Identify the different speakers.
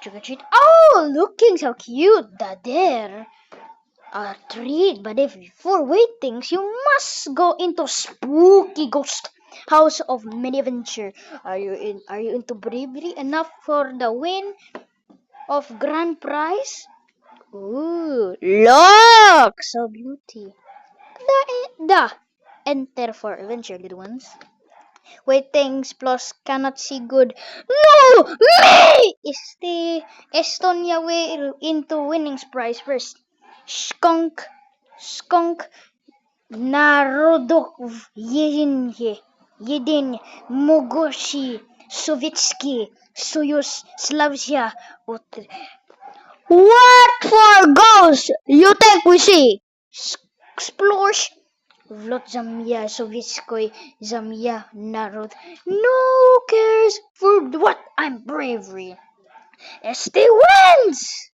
Speaker 1: Trick or treat. Oh, looking so cute, there. A treat, but if for waiting, you must go into spooky ghost house of many adventure. Are you into bravery enough for the win of grand prize? Ooh, look, so beauty. The enter for adventure, little ones. Waitings plus cannot see good. No, me is the Estonia way into winning prize first. Skunk, Narodov, Yedin, Mogoshi, Sovietsky, Soyuz, Slavia. What for ghosts? You think we see? Explores. Vlot Zamya, Sovietskoy, Zamya, Narod. No cares for what I'm bravery. Este wins!